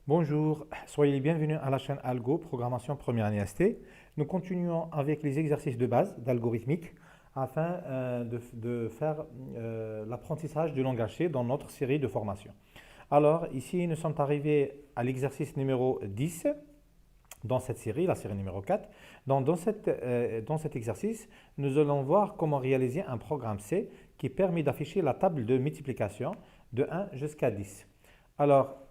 Bonjour, soyez les bienvenus à la chaîne Algo, programmation première année ST. Nous continuons avec les exercices de base d'algorithmique afin de faire l'apprentissage du langage C dans notre série de formation. Alors, ici, nous sommes arrivés à l'exercice numéro 10 dans cette série, la série numéro 4. Dans cet exercice, nous allons voir comment réaliser un programme C qui permet d'afficher la table de multiplication de 1 jusqu'à 10. Alors,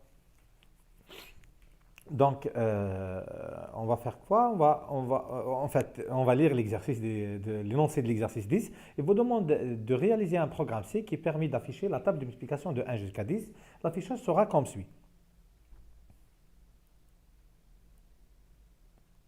on va faire quoi? On va lire l'énoncé de l'exercice 10 et vous demande de réaliser un programme C qui permet d'afficher la table de multiplication de 1 jusqu'à 10. L'affichage sera comme suit.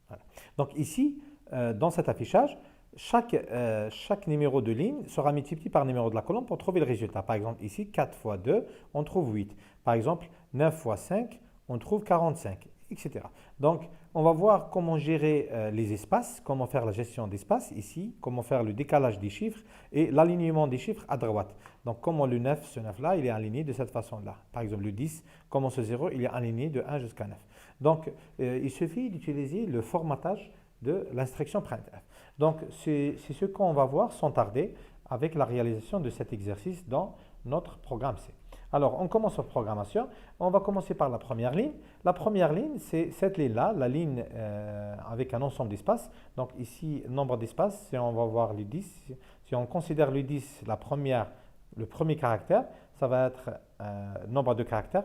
Voilà. Donc ici, dans cet affichage, chaque numéro de ligne sera multiplié par le numéro de la colonne pour trouver le résultat. Par exemple, ici, 4 fois 2, on trouve 8. Par exemple, 9 fois 5, on trouve 45, etc. Donc, on va voir comment gérer les espaces, comment faire la gestion d'espace ici, comment faire le décalage des chiffres et l'alignement des chiffres à droite. Donc, comment le 9, ce 9-là, il est aligné de cette façon-là. Par exemple, le 10, comment ce 0, il est aligné de 1 jusqu'à 9. Donc, il suffit d'utiliser le formatage de l'instruction printf. Donc, c'est ce qu'on va voir sans tarder avec la réalisation de cet exercice dans notre programme C. Alors, on commence notre programmation. On va commencer par la première ligne. La première ligne, c'est cette ligne-là, la ligne avec un ensemble d'espaces. Donc ici, nombre d'espaces, si on va voir le 10, si on considère le 10, le premier caractère, ça va être nombre de caractères,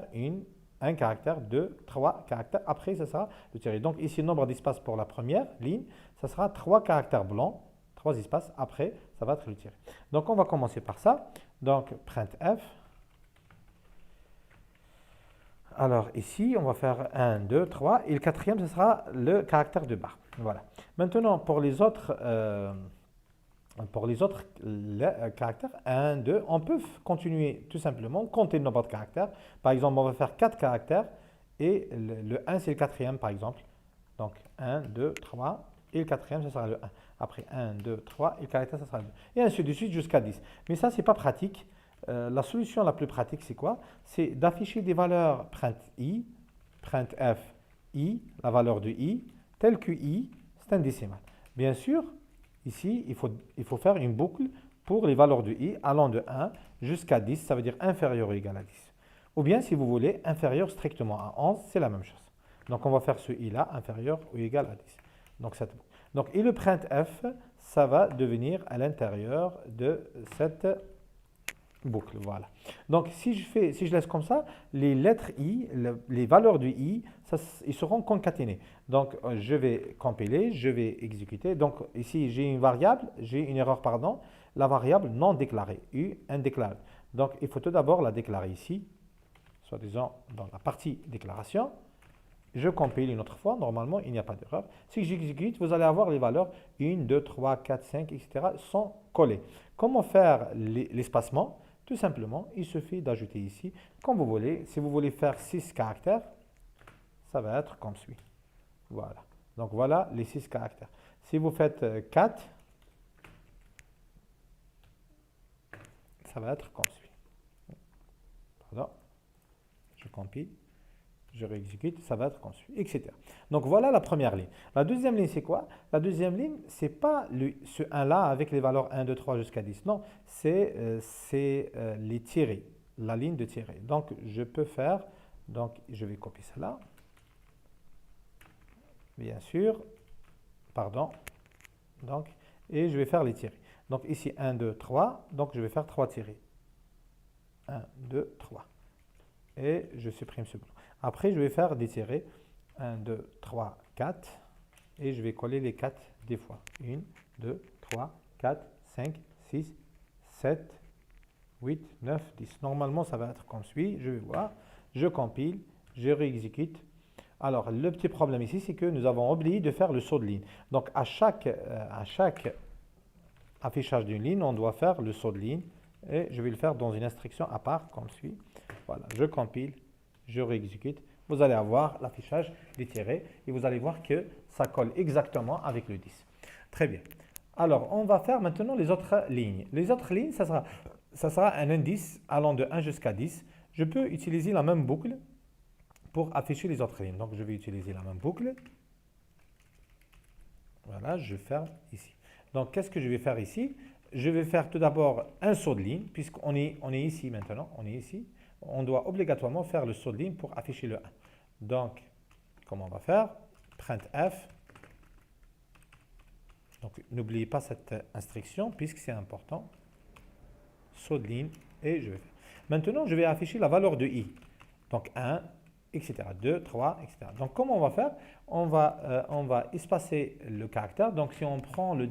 un caractère, deux, trois caractères. Après, ça sera le tiré. Donc ici, nombre d'espaces pour la première ligne, ça sera trois caractères blancs, trois espaces. Après, ça va être le tiré. Donc on va commencer par ça. Donc printf. Alors ici, on va faire 1, 2, 3 et le quatrième, ce sera le caractère de barre. Voilà. Maintenant, pour les autres caractères, 1, 2, on peut continuer tout simplement, compter le nombre de caractères. Par exemple, on va faire 4 caractères et le 1, c'est le quatrième, par exemple. Donc 1, 2, 3 et le quatrième, ce sera le 1. Après 1, 2, 3 et le caractère, ce sera le 2. Et ainsi de suite jusqu'à 10. Mais ça, ce n'est pas pratique. La solution la plus pratique, c'est quoi? C'est d'afficher des valeurs print i, printf i, la valeur de i, telle que i, c'est un décimal. Bien sûr, ici, il faut faire une boucle pour les valeurs de i allant de 1 jusqu'à 10, ça veut dire inférieur ou égal à 10. Ou bien, si vous voulez, inférieur strictement à 11, c'est la même chose. Donc, on va faire ce i-là, inférieur ou égal à 10. Donc, cette boucle. Donc, et le printf, ça va devenir à l'intérieur de cette boucle, voilà. Donc, si je laisse comme ça, les lettres i, les valeurs du i, ils seront concaténés. Donc, je vais compiler, je vais exécuter. Donc, ici, j'ai une variable, j'ai une erreur, pardon, la variable non déclarée, u indéclarée. Donc, il faut tout d'abord la déclarer ici, soi-disant dans la partie déclaration. Je compile une autre fois, normalement, il n'y a pas d'erreur. Si j'exécute, vous allez avoir les valeurs 1, 2, 3, 4, 5, etc. sont collées. Comment faire l'espacement? Tout simplement, il suffit d'ajouter ici, comme vous voulez. Si vous voulez faire 6 caractères, ça va être comme suit. Voilà. Donc voilà les 6 caractères. Si vous faites 4, ça va être comme suit. Pardon. Je compile. Je réexécute, ça va être comme suit, etc. Donc voilà la première ligne. La deuxième ligne, c'est quoi? La deuxième ligne, c'est pas ce 1-là avec les valeurs 1, 2, 3 jusqu'à 10. Non, c'est les tirés, la ligne de tirés. Donc je peux faire, donc je vais copier cela. Bien sûr, pardon. Donc, et je vais faire les tirés. Donc ici 1, 2, 3. Donc je vais faire 3 tirés. 1, 2, 3. Et je supprime ce blanc. Après, je vais faire des tirés. 1, 2, 3, 4. Et je vais coller les 4 des fois. 1, 2, 3, 4, 5, 6, 7, 8, 9, 10. Normalement, ça va être comme suit. Je vais voir. Je compile. Je réexécute. Alors, le petit problème ici, c'est que nous avons oublié de faire le saut de ligne. Donc, à chaque affichage d'une ligne, on doit faire le saut de ligne. Et je vais le faire dans une instruction à part, comme suit. Voilà, je compile, je réexécute. Vous allez avoir l'affichage des tirés et vous allez voir que ça colle exactement avec le 10. Très bien. Alors, on va faire maintenant les autres lignes. Les autres lignes, ça sera un indice allant de 1 jusqu'à 10. Je peux utiliser la même boucle pour afficher les autres lignes. Donc, je vais utiliser la même boucle. Voilà, je ferme ici. Donc, qu'est-ce que je vais faire ici? Je vais faire tout d'abord un saut de ligne, puisqu'on est ici maintenant, on est ici. On doit obligatoirement faire le saut de ligne pour afficher le 1. Donc, comment on va faire? Printf. Donc, n'oubliez pas cette instruction, puisque c'est important. Saut de ligne, et je vais faire. Maintenant, je vais afficher la valeur de i. Donc, 1, etc. 2, 3, etc. Donc, comment on va faire? On va espacer le caractère. Donc, si on prend la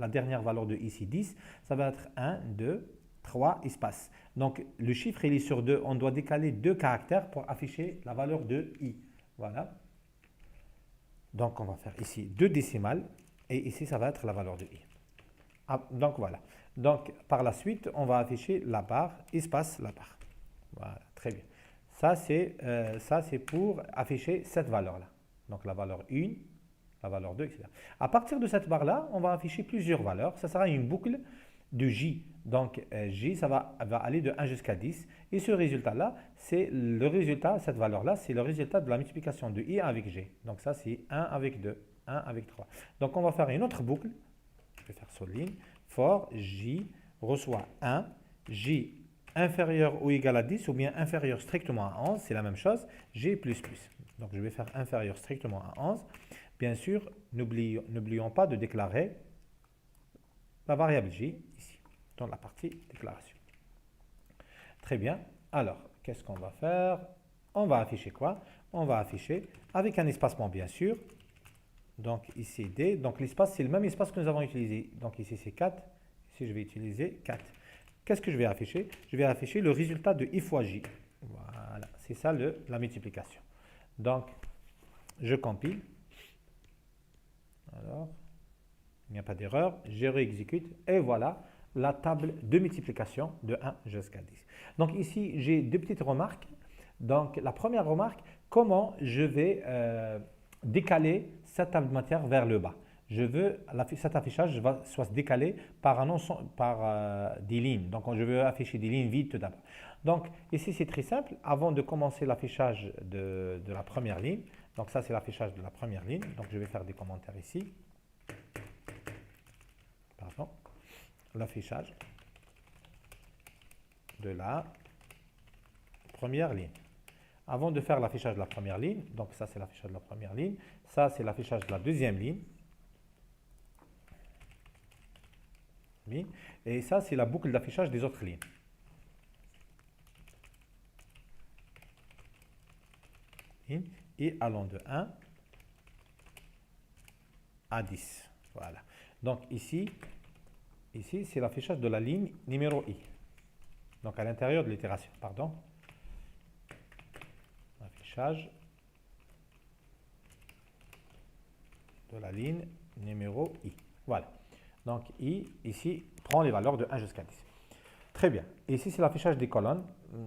dernière valeur de ici, 10, ça va être 1, 2, 3, espace. Donc, le chiffre, il est sur 2. On doit décaler 2 caractères pour afficher la valeur de i. Voilà. Donc, on va faire ici 2 décimales. Et ici, ça va être la valeur de i. Ah, donc, voilà. Donc, par la suite, on va afficher la barre, espace, la barre. Voilà, très bien. Ça, c'est pour afficher cette valeur-là. Donc, la valeur 1, la valeur 2, etc. À partir de cette barre-là, on va afficher plusieurs valeurs. Ça sera une boucle de J. Donc, J, ça va aller de 1 jusqu'à 10. Et ce résultat-là, c'est le résultat, cette valeur-là, c'est le résultat de la multiplication de I avec G. Donc, ça, c'est 1 avec 2, 1 avec 3. Donc, on va faire une autre boucle. Je vais faire sur ligne. For J reçoit 1, J inférieur ou égal à 10 ou bien inférieur strictement à 11, c'est la même chose, G plus plus. Donc je vais faire inférieur strictement à 11. Bien sûr, n'oublions pas de déclarer la variable J ici, dans la partie déclaration. Très bien. Alors, qu'est-ce qu'on va faire? On va afficher quoi? On va afficher avec un espacement bien sûr. Donc ici D, donc l'espace c'est le même espace que nous avons utilisé. Donc ici c'est 4, ici je vais utiliser 4. Qu'est-ce que je vais afficher? Je vais afficher le résultat de I fois J. Voilà, c'est ça la multiplication. Donc je compile. Alors, il n'y a pas d'erreur, je réexécute et voilà la table de multiplication de 1 jusqu'à 10. Donc ici j'ai deux petites remarques. Donc la première remarque, comment je vais décaler cette table de matière vers le bas. Je veux cet affichage soit décalé par des lignes. Donc, je veux afficher des lignes vides tout d'abord. Donc, ici, c'est très simple. Avant de commencer l'affichage de la première ligne, donc ça, c'est l'affichage de la première ligne. Donc, je vais faire des commentaires ici. Pardon. L'affichage de la première ligne. Avant de faire l'affichage de la première ligne, donc ça c'est l'affichage de la première ligne, ça c'est l'affichage de la deuxième ligne, et ça c'est la boucle d'affichage des autres lignes. Et allant de 1 à 10. Voilà. Donc ici c'est l'affichage de la ligne numéro I. Donc à l'intérieur de l'itération, pardon. De la ligne numéro I. Voilà. Donc I, ici, prend les valeurs de 1 jusqu'à 10. Très bien. Et ici, c'est l'affichage des colonnes.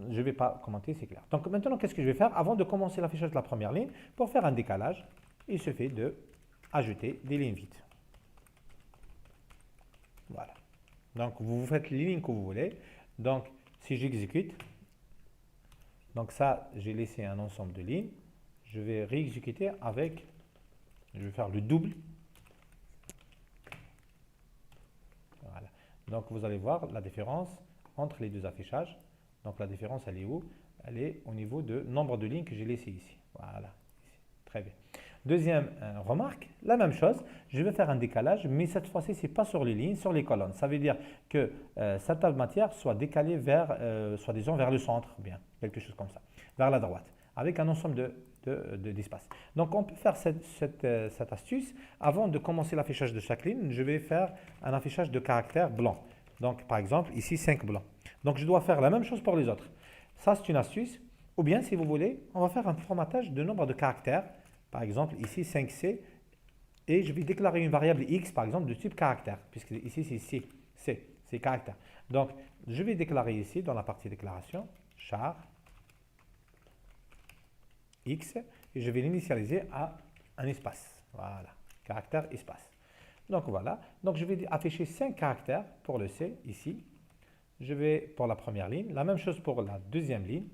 Je ne vais pas commenter, c'est clair. Donc maintenant, qu'est-ce que je vais faire? Avant de commencer l'affichage de la première ligne, pour faire un décalage, il suffit de ajouter des lignes vides. Voilà. Donc vous faites les lignes que vous voulez. Donc si j'exécute, donc ça, j'ai laissé un ensemble de lignes. Je vais réexécuter avec, je vais faire le double. Voilà. Donc vous allez voir la différence entre les deux affichages. Donc la différence, elle est où? Elle est au niveau de nombre de lignes que j'ai laissé ici. Voilà. Ici. Très bien. Deuxième remarque, la même chose. Je vais faire un décalage, mais cette fois-ci, ce n'est pas sur les lignes, sur les colonnes. Ça veut dire que cette table de matière soit décalée vers, soi-disant, vers le centre, bien, quelque chose comme ça, vers la droite, avec un ensemble d'espace. Donc, on peut faire cette astuce. Avant de commencer l'affichage de chaque ligne, je vais faire un affichage de caractères blancs. Donc, par exemple, ici, 5 blancs. Donc, je dois faire la même chose pour les autres. Ça, c'est une astuce. Ou bien, si vous voulez, on va faire un formatage de nombre de caractères. Par exemple, ici, 5C. Et je vais déclarer une variable X, par exemple, de type caractère. Puisque ici, c'est C. C'est caractère. Donc, je vais déclarer ici, dans la partie déclaration, char X, et je vais l'initialiser à un espace. Voilà, caractère espace. Donc voilà, donc je vais afficher 5 caractères pour le C ici. Je vais pour la première ligne, la même chose pour la deuxième ligne.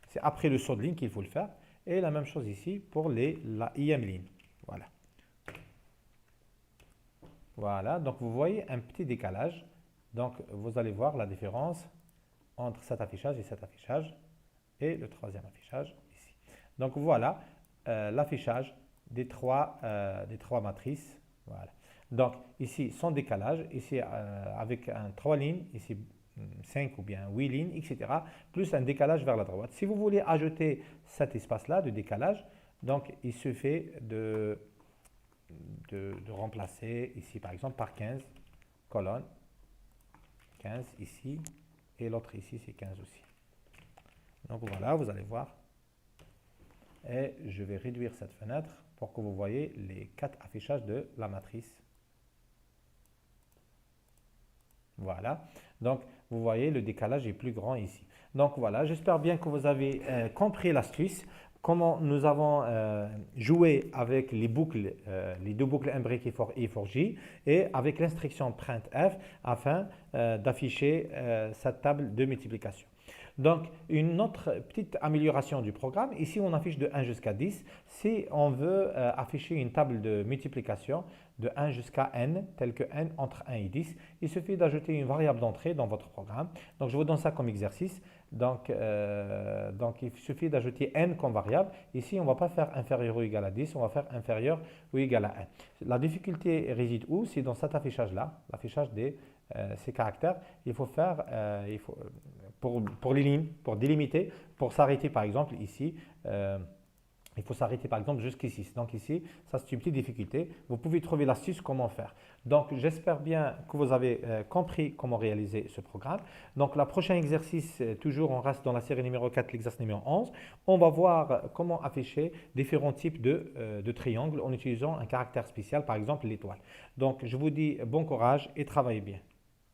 C'est après le saut de ligne qu'il faut le faire. Et la même chose ici pour la IM ligne. Voilà. Voilà, donc vous voyez un petit décalage. Donc vous allez voir la différence entre cet affichage et cet affichage et le troisième affichage ici. Donc voilà l'affichage des trois matrices. Voilà. Donc ici, son décalage, ici avec trois lignes, ici 5 ou bien 8 lignes, etc., plus un décalage vers la droite. Si vous voulez ajouter cet espace-là de décalage, donc il suffit de remplacer ici par exemple par 15 colonnes, 15 ici, et l'autre ici c'est 15 aussi. Donc voilà, vous allez voir. Et je vais réduire cette fenêtre pour que vous voyez les 4 affichages de la matrice. Voilà, donc vous voyez le décalage est plus grand ici. Donc voilà, j'espère bien que vous avez compris l'astuce, comment nous avons joué avec les boucles, les deux boucles imbriquées for I for J et avec l'instruction printf afin d'afficher cette table de multiplication. Donc, une autre petite amélioration du programme, ici on affiche de 1 jusqu'à 10. Si on veut afficher une table de multiplication de 1 jusqu'à n, tel que n entre 1 et 10, il suffit d'ajouter une variable d'entrée dans votre programme. Donc, je vous donne ça comme exercice. Donc il suffit d'ajouter n comme variable. Ici, on ne va pas faire inférieur ou égal à 10, on va faire inférieur ou égal à 1. La difficulté réside où? C'est dans cet affichage-là, l'affichage de ces caractères. Il faut faire, pour les lignes, pour délimiter, pour s'arrêter par exemple ici, il faut s'arrêter par exemple jusqu'ici. Donc ici, ça c'est une petite difficulté. Vous pouvez trouver l'astuce comment faire. Donc j'espère bien que vous avez compris comment réaliser ce programme. Donc le prochain exercice, toujours on reste dans la série numéro 4, l'exercice numéro 11. On va voir comment afficher différents types de triangles en utilisant un caractère spécial, par exemple l'étoile. Donc je vous dis bon courage et travaillez bien.